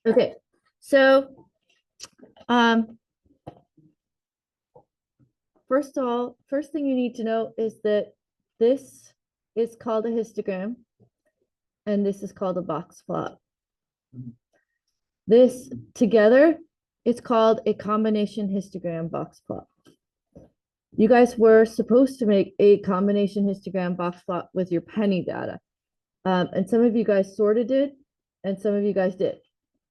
Okay, so um, first of all, first thing you need to know is that this is called a histogram and this is called a box plot. This together, it's called a combination histogram box plot. You guys were supposed to make a combination histogram box plot with your penny data. And some of you guys sorted it, and some of you guys did,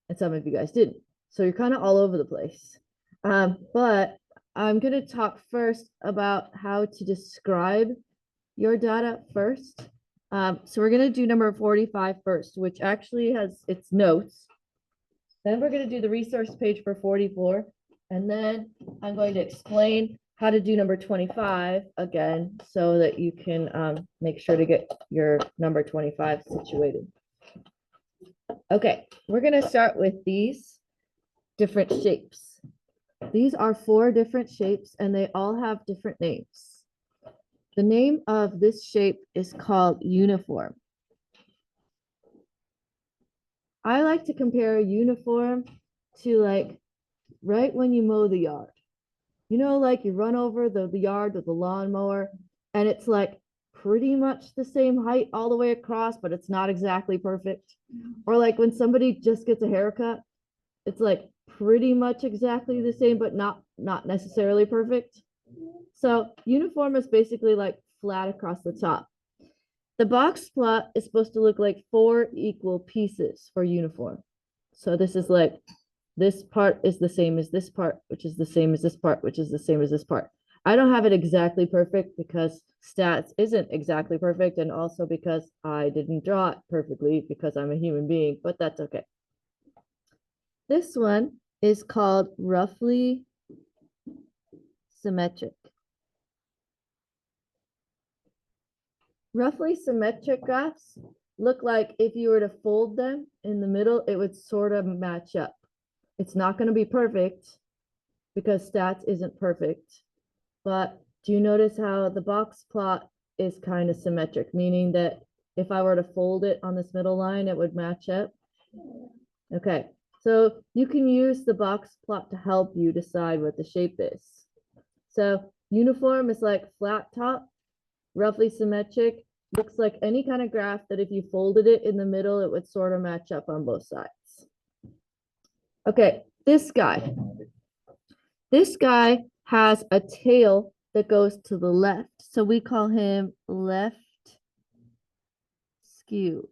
and some of you guys didn't. So you're kind of all over the place. But I'm going to talk first about how to describe your data first. So we're going to do number 45 first, which actually has its notes. Then we're going to do the resource page for 44. And then I'm going to explain how to do number 25 again so that you can make sure to get your number 25 situated. Okay, we're going to start with these different shapes. These are 4 different shapes and they all have different names. The name of this shape is called uniform. I like to compare a uniform to like right when you mow the yard. You know, like you run over the yard with the lawnmower and it's like pretty much the same height all the way across, but it's not exactly perfect. Or like when somebody just gets a haircut, it's like pretty much exactly the same, but not necessarily perfect. So uniform is basically like flat across the top. The box plot is supposed to look like 4 equal pieces for uniform. So this is like this part is the same as this part, which is the same as this part, which is the same as this part. I don't have it exactly perfect because stats isn't exactly perfect, and also because I didn't draw it perfectly because I'm a human being, but that's okay. This one is called roughly symmetric. Roughly symmetric graphs look like if you were to fold them in the middle, it would sort of match up. It's not going to be perfect because stats isn't perfect. But do you notice how the box plot is kind of symmetric, meaning that if I were to fold it on this middle line, it would match up? Okay, so you can use the box plot to help you decide what the shape is. So uniform is like flat top, roughly symmetric, looks like any kind of graph that if you folded it in the middle, it would sort of match up on both sides. Okay, this guy. This guy has a tail that goes to the left. So we call him left skewed.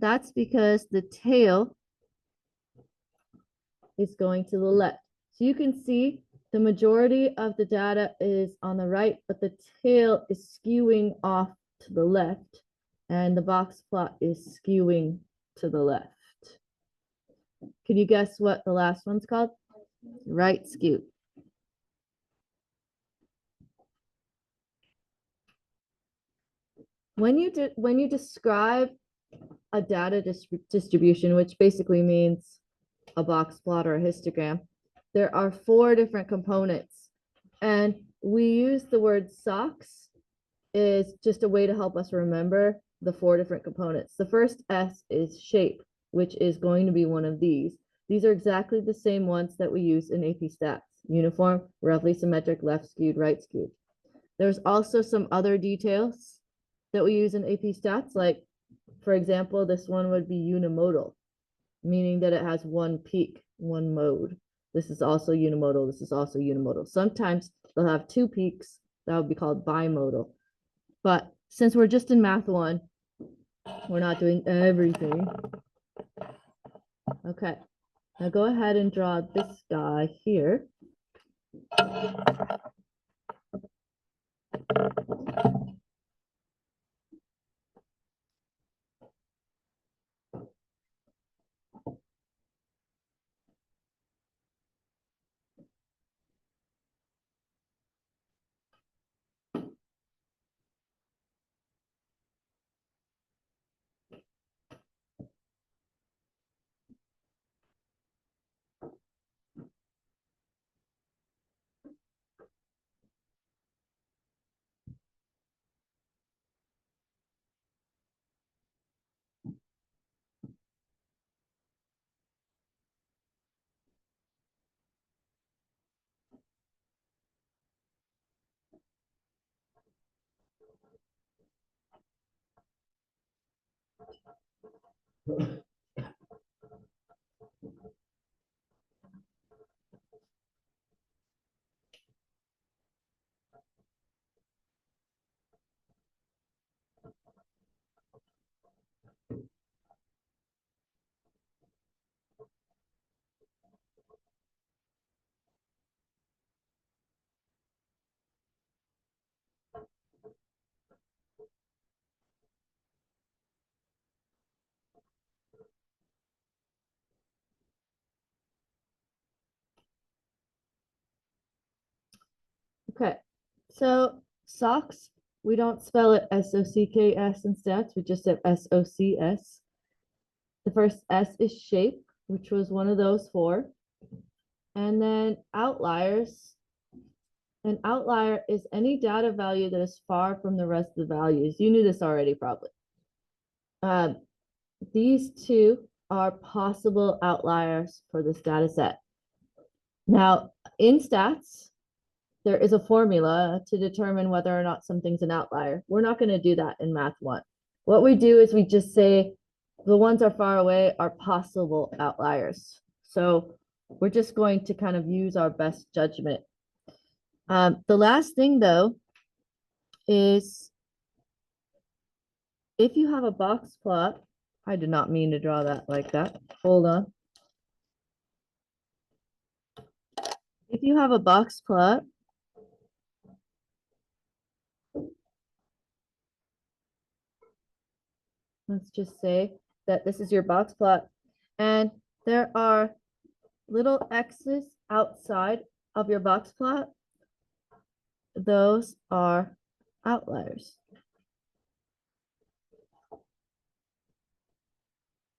That's because the tail is going to the left. So you can see the majority of the data is on the right, but the tail is skewing off to the left, and the box plot is skewing to the left. Can you guess what the last one's called? Right skewed. When you describe a data distribution, which basically means a box plot or a histogram, there are 4 different components. And we use the word socks is just a way to help us remember the 4 different components. The first S is shape, which is going to be one of these. These are exactly the same ones that we use in AP stats. Uniform, roughly symmetric, left skewed, right skewed. There's also some other details that we use in AP stats, like for example, this one would be unimodal, meaning that it has one peak, one mode. This is also unimodal. This is also unimodal. Sometimes they'll have 2 peaks. That would be called bimodal. But since we're just in Math 1, we're not doing everything. Okay, now go ahead and draw this guy here. Okay, so socks, we don't spell it SOCKS in stats, we just said SOCS. The first S is shape, which was one of those four. And then outliers. An outlier is any data value that is far from the rest of the values. You knew this already, probably. These two are possible outliers for this data set. Now, in stats, there is a formula to determine whether or not something's an outlier. We're not going to do that in Math 1. What we do is we just say the ones are far away are possible outliers. So we're just going to kind of use our best judgment. The last thing, though, is if you have a box plot, I did not mean to draw that like that. Hold on. If you have a box plot, let's just say that this is your box plot, and there are little X's outside of your box plot. Those are outliers.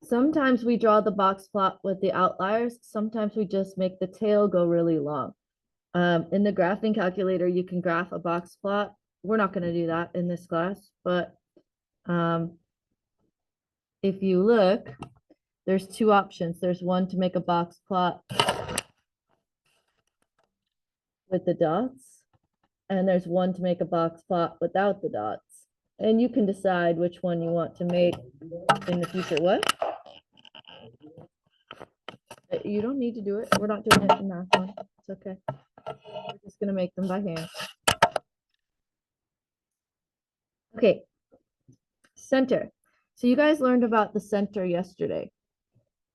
Sometimes we draw the box plot with the outliers. Sometimes we just make the tail go really long. In the graphing calculator, you can graph a box plot. We're not going to do that in this class, but if you look, there's two options. There's one to make a box plot with the dots, and there's one to make a box plot without the dots. And you can decide which one you want to make in the future. What? You don't need to do it. We're not doing it in Math 1. It's okay. We're just going to make them by hand. Okay. Center. So you guys learned about the center yesterday.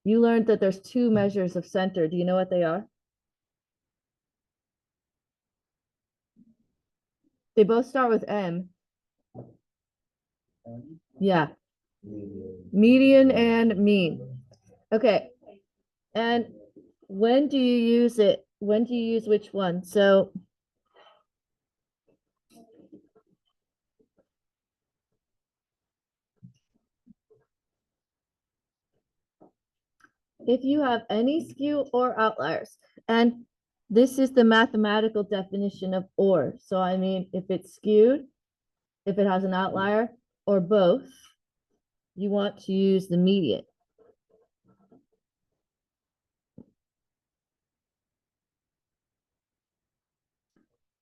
You learned that there's two measures of center. Do you know what they are? They both start with M. Yeah. Median and mean. Okay. And when do you use it? When do you use which one? So if you have any skew or outliers, and this is the mathematical definition of or. So I mean, if it's skewed, if it has an outlier, or both, you want to use the median.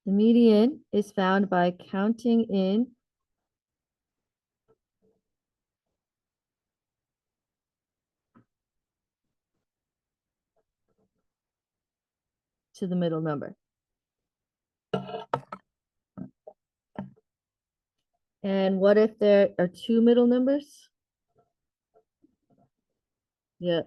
The median is found by counting in to the middle number. And what if there are two middle numbers? Yeah.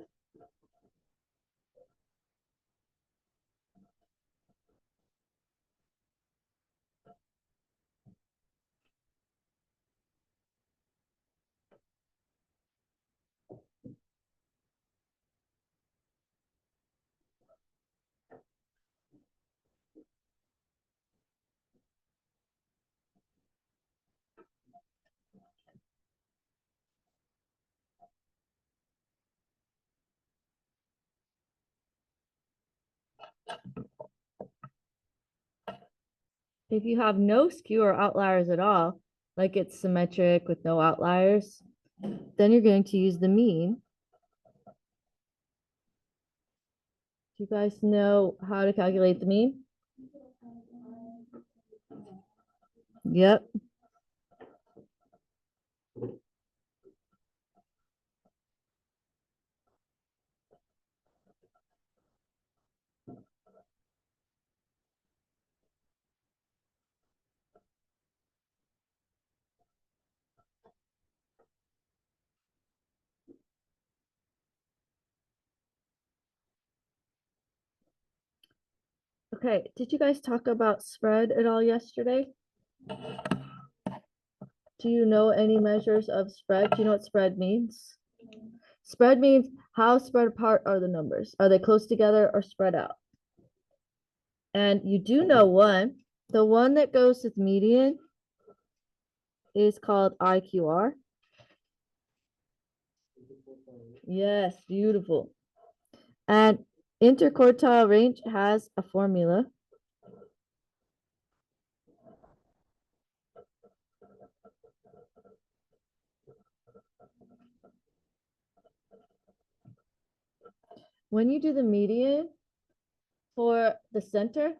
If you have no skew or outliers at all, like it's symmetric with no outliers, then you're going to use the mean. Do you guys know how to calculate the mean? Yep. Okay, did you guys talk about spread at all yesterday? Do you know any measures of spread? Do you know what spread means? Spread means how spread apart are the numbers? Are they close together or spread out? And you do know one. The one that goes with median is called IQR. Yes, beautiful. And interquartile range has a formula. When you do the median for the center,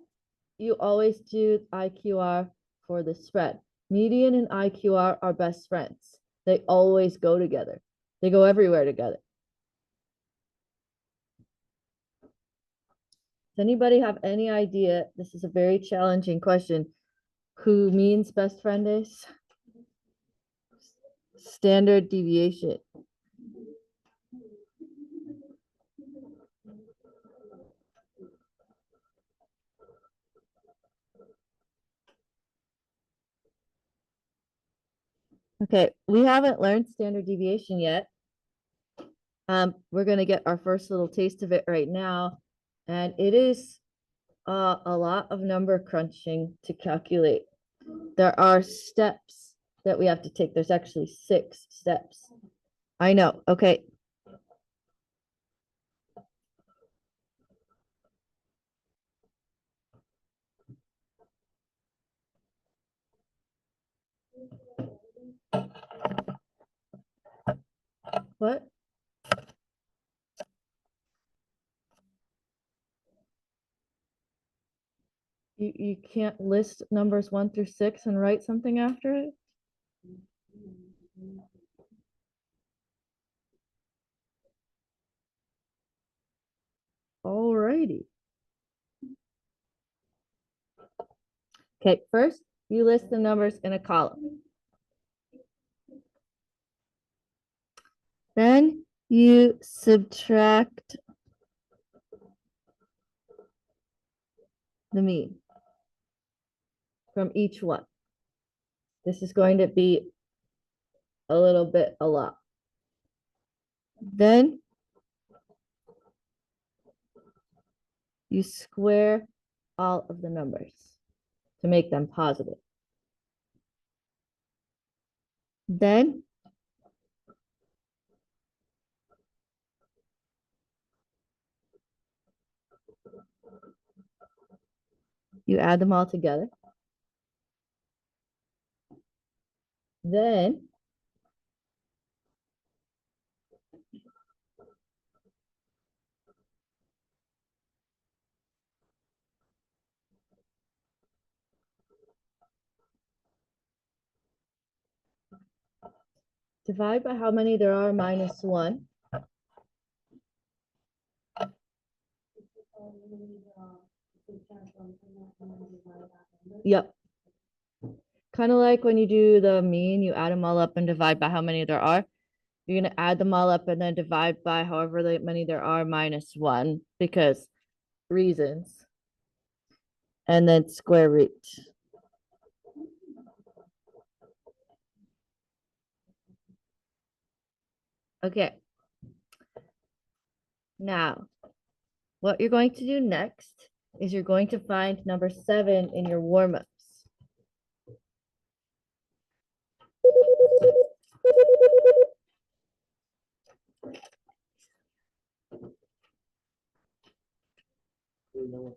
you always do IQR for the spread. Median and IQR are best friends. They always go together. They go everywhere together. Does anybody have any idea? This is a very challenging question. Who means best friend is? Standard deviation. Okay, we haven't learned standard deviation yet. We're going to get our first little taste of it right now. And it is a lot of number crunching to calculate. There are steps that we have to take. There's actually 6 steps. I know. Okay. What? You can't list numbers 1 through 6 and write something after it? Alrighty. Okay, first you list the numbers in a column. Then you subtract the mean from each one. This is going to be a little bit a lot. Then you square all of the numbers to make them positive. Then you add them all together. Then divide by how many there are minus 1. Yep. Kind of like when you do the mean, you add them all up and divide by how many there are. You're going to add them all up and then divide by however many there are minus 1 because reasons. And then square root. Okay. Now, what you're going to do next is you're going to find number 7 in your warm-ups.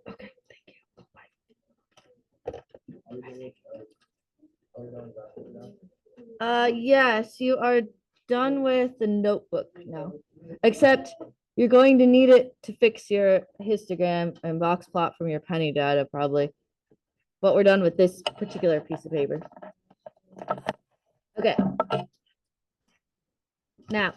Okay, thank you. Yes, you are done with the notebook now. Except you're going to need it to fix your histogram and box plot from your penny data, probably. But we're done with this particular piece of paper. Okay. Now,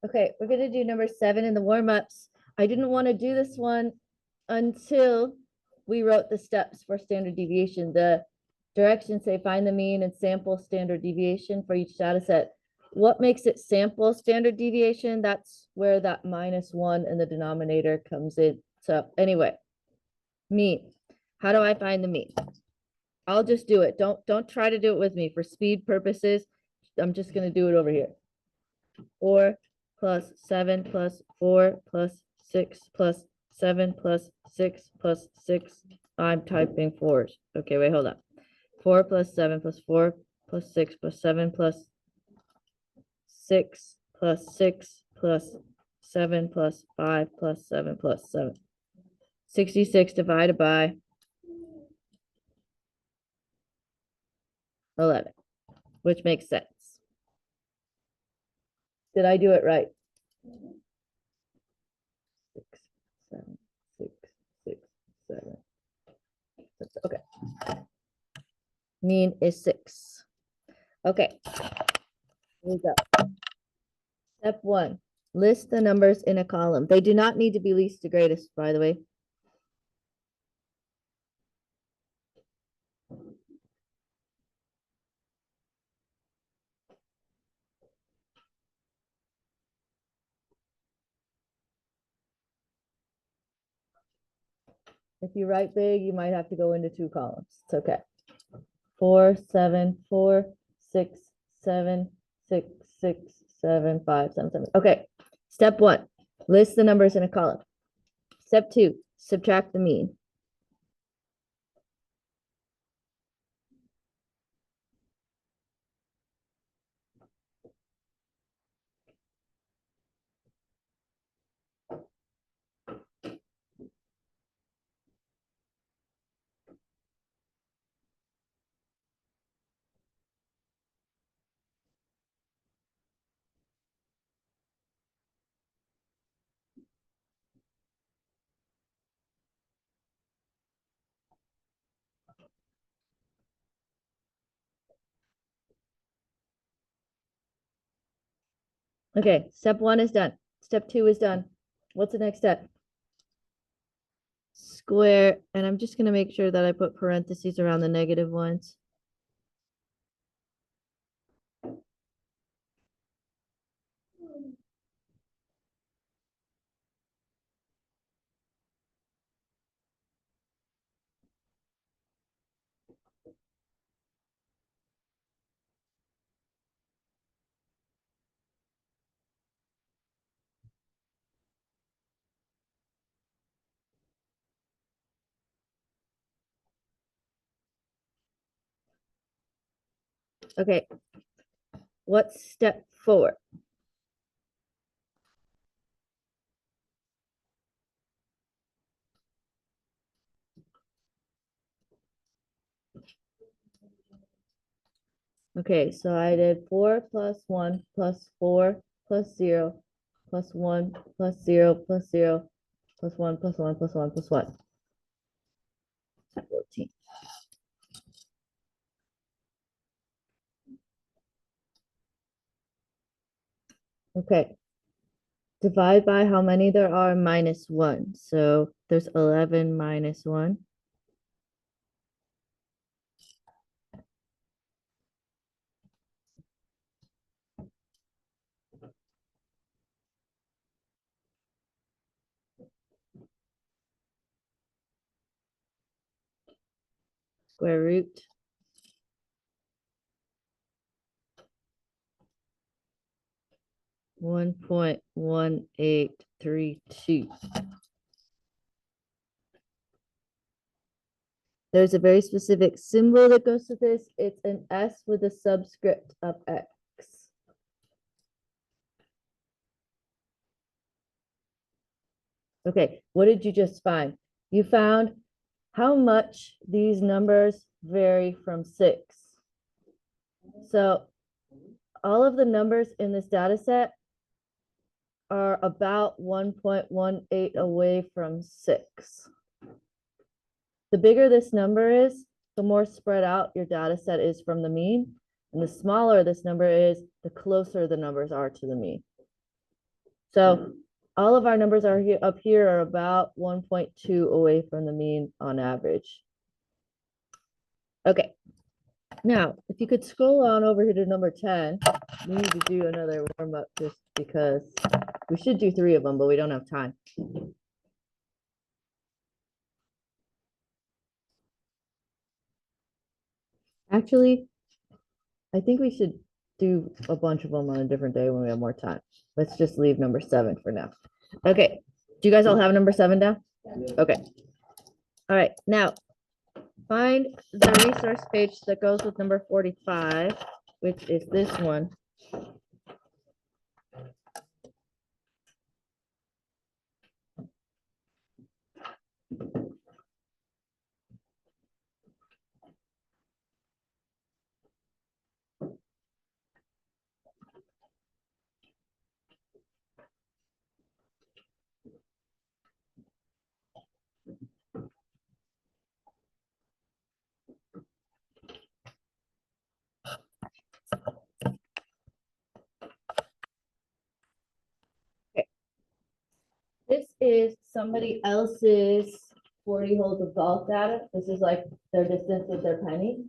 okay, we're gonna do number 7 in the warm-ups. I didn't want to do this one until we wrote the steps for standard deviation. The directions say find the mean and sample standard deviation for each data set. What makes it sample standard deviation? That's where that -1 in the denominator comes in. So anyway, mean. How do I find the mean? I'll just do it. Don't try to do it with me. For speed purposes, I'm just going to do it over here. 4 plus 7 plus 4 plus 6 plus 7 plus 6 plus 6. I'm typing fours. Okay, wait, hold on. 4 plus 7 plus 4 plus 6 plus 7 plus 6 plus 6 plus 7 plus 5 plus 7 plus 7. 66 divided by 11, which makes sense. Did I do it right? 6, 7, 6, 6, 7. Okay. Mean is 6. Okay. Here we go. Step 1. List the numbers in a column. They do not need to be least to greatest, by the way. If you write big, you might have to go into 2 columns. It's okay. 4, 7, 4, 6, 7, 6, 6, 7, 5, 7, 7. Okay. Step 1. List the numbers in a column. Step 2. Subtract the mean. Okay, step 1 is done. Step 2 is done. What's the next step? Square, and I'm just going to make sure that I put parentheses around the negative ones. Okay, what's step 4? Okay, so I did 4 plus 1 plus 4 plus 0 plus 1 plus 0 plus 0 plus 1 plus 1 plus 1 plus 1. 14. Okay. Divide by how many there are -1. So there's 11 minus 1. Square root. (1.1832). There's a very specific symbol that goes with this. It's an S with a subscript of X. Okay, what did you just find? You found how much these numbers vary from 6. So all of the numbers in this data set are about 1.18 away from 6. The bigger this number is, the more spread out your data set is from the mean. And the smaller this number is, the closer the numbers are to the mean. So all of our numbers are here up here are about 1.2 away from the mean on average. Okay. Now, if you could scroll on over here to number 10, we need to do another warm up just because we should do 3 of them, but we don't have time. Actually, I think we should do a bunch of them on a different day when we have more time. Let's just leave number 7 for now. Okay. Do you guys all have number 7 down? Okay. All right. Now, find the resource page that goes with number 45, which is this one. Okay. This is somebody else's 40 holes of golf data. This is like their distance with their penny.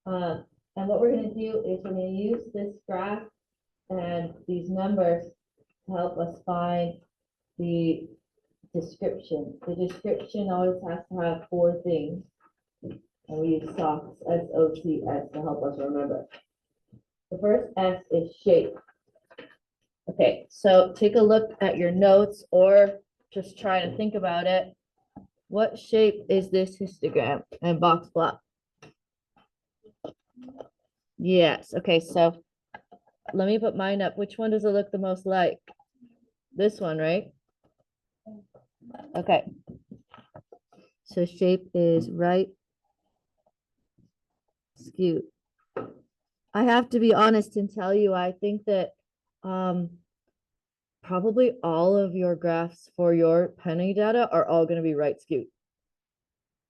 And what we're going to do is we're going to use this graph and these numbers to help us find the description. The description always has to have 4 things. And we use SOCS, SOCS, to help us remember. The first S is shape. Okay, so take a look at your notes or just try to think about it. What shape is this histogram and box plot? Yes, okay, so let me put mine up. Which one does it look the most like? This one, right? Okay. So shape is right skewed. I have to be honest and tell you, I think that probably all of your graphs for your penny data are all going to be right skewed.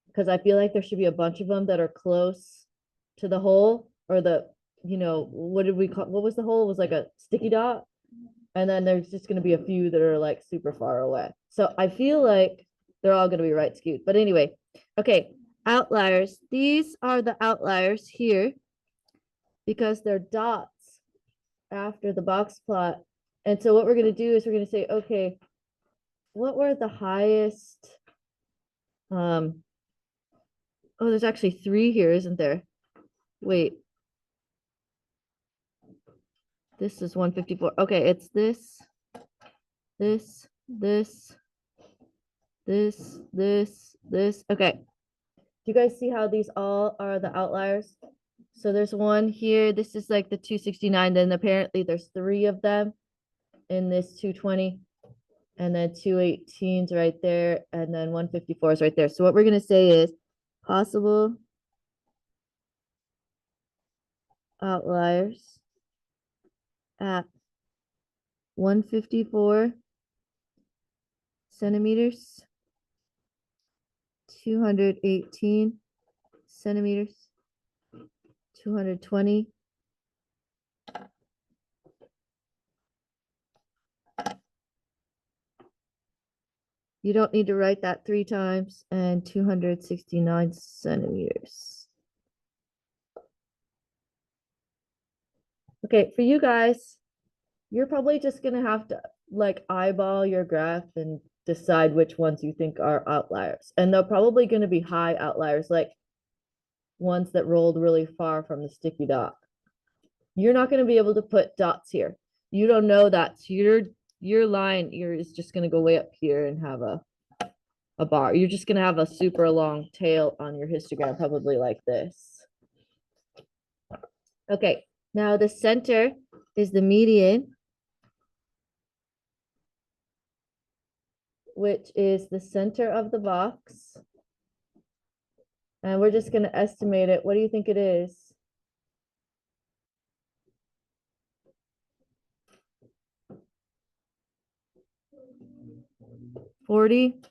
Because I feel like there should be a bunch of them that are close to the hole or the, what did we call, what was the hole? It was like a sticky dot. And then there's just going to be a few that are like super far away. So I feel like they're all going to be right skewed. But anyway, okay, outliers. These are the outliers here because they're dots after the box plot. And so what we're going to do is we're going to say, okay, what were the highest? Oh, there's actually 3 here, isn't there? Wait. This is 154. Okay, it's this, this, this, this. Okay. Do you guys see how these all are the outliers? So there's one here. This is like the 269. Then apparently there's 3 of them in this 220. And then 218's right there. And then 154 is right there. So what we're going to say is possible outliers at 154 centimeters, 218 centimeters, 220. You don't need to write that 3 times, and 269 centimeters. Okay, for you guys, you're probably just gonna have to like eyeball your graph and decide which ones you think are outliers. And they're probably gonna be high outliers, like ones that rolled really far from the sticky dot. You're not gonna be able to put dots here. You don't know that. So your line is just gonna go way up here and have a bar. You're just gonna have a super long tail on your histogram, probably like this. Okay, now the center is the median, which is the center of the box. And we're just gonna estimate it. What do you think it is? 40?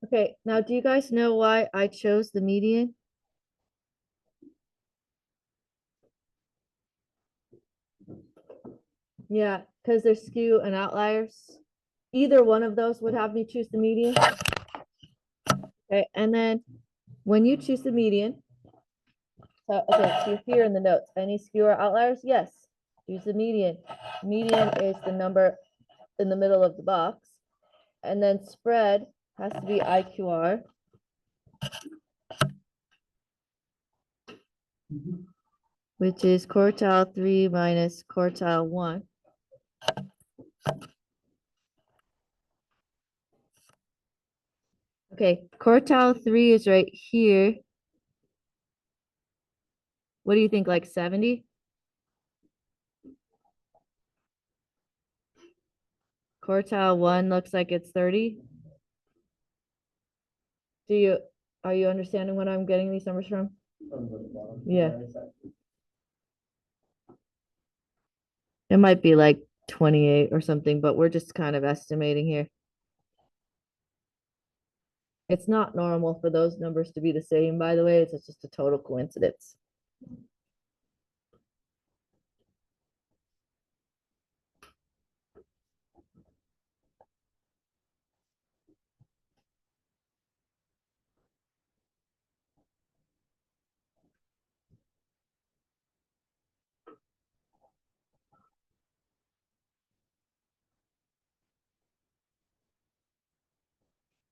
Okay, now do you guys know why I chose the median? Yeah, because there's skew and outliers. Either one of those would have me choose the median. Okay, and then when you choose the median, so here in the notes, any skew or outliers? Yes, use the median. Median is the number in the middle of the box. And then spread has to be IQR. Which is quartile 3 minus quartile 1. Okay, quartile 3 is right here. What do you think, like 70? Quartile 1 looks like it's 30. Are you understanding what I'm getting these numbers from? Yeah. It might be like 28 or something, but we're just kind of estimating here. It's not normal for those numbers to be the same, by the way. It's just a total coincidence.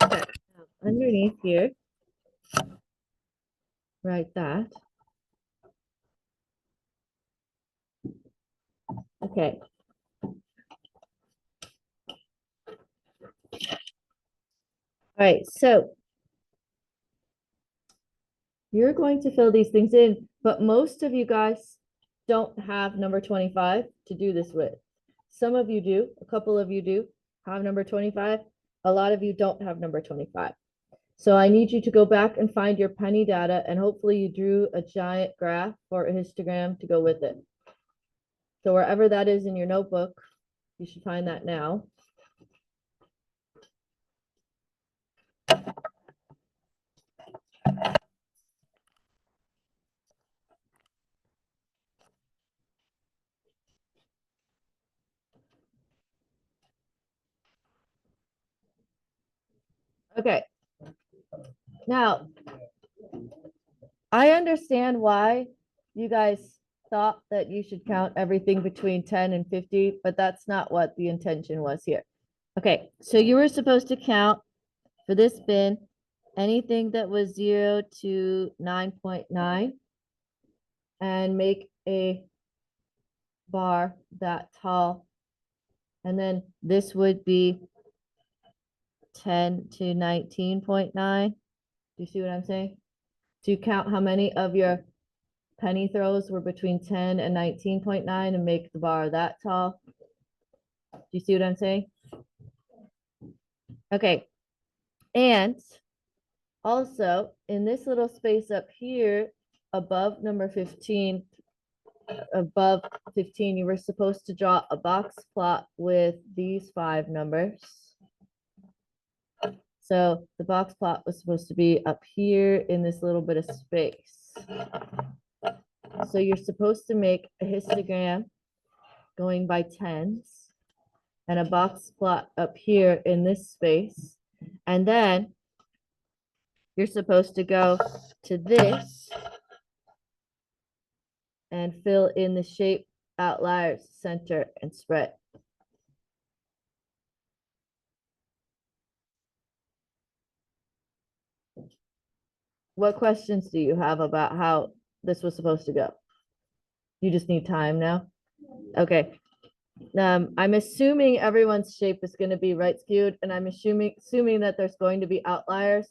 Okay. Now, underneath here, write that. Okay. All right, so you're going to fill these things in, but most of you guys don't have number 25 to do this with. Some of you do, a couple of you do have number 25. A lot of you don't have number 25. So I need you to go back and find your penny data, and hopefully you drew a giant graph or a histogram to go with it. So wherever that is in your notebook, you should find that now. Okay. Now, I understand why you guys thought that you should count everything between 10 and 50, but that's not what the intention was here. Okay, so you were supposed to count for this bin anything that was 0 to 9.9 and make a bar that tall. And then this would be 10 to 19.9. Do you see what I'm saying? Do you count how many of your penny throws were between 10 and 19.9 and make the bar that tall? Do you see what I'm saying? Okay. And also in this little space up here above number 15, you were supposed to draw a box plot with these 5 numbers. So the box plot was supposed to be up here in this little bit of space. So you're supposed to make a histogram going by tens and a box plot up here in this space. And then you're supposed to go to this and fill in the shape, outliers, center, and spread. What questions do you have about how this was supposed to go? You just need time now? Okay. I'm assuming everyone's shape is going to be right skewed, and I'm assuming that there's going to be outliers,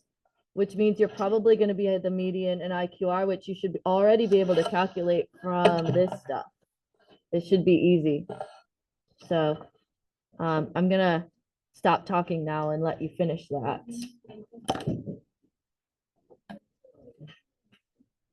which means you're probably going to be at the median and IQR, which you should already be able to calculate from this stuff. It should be easy. So I'm going to stop talking now and let you finish that.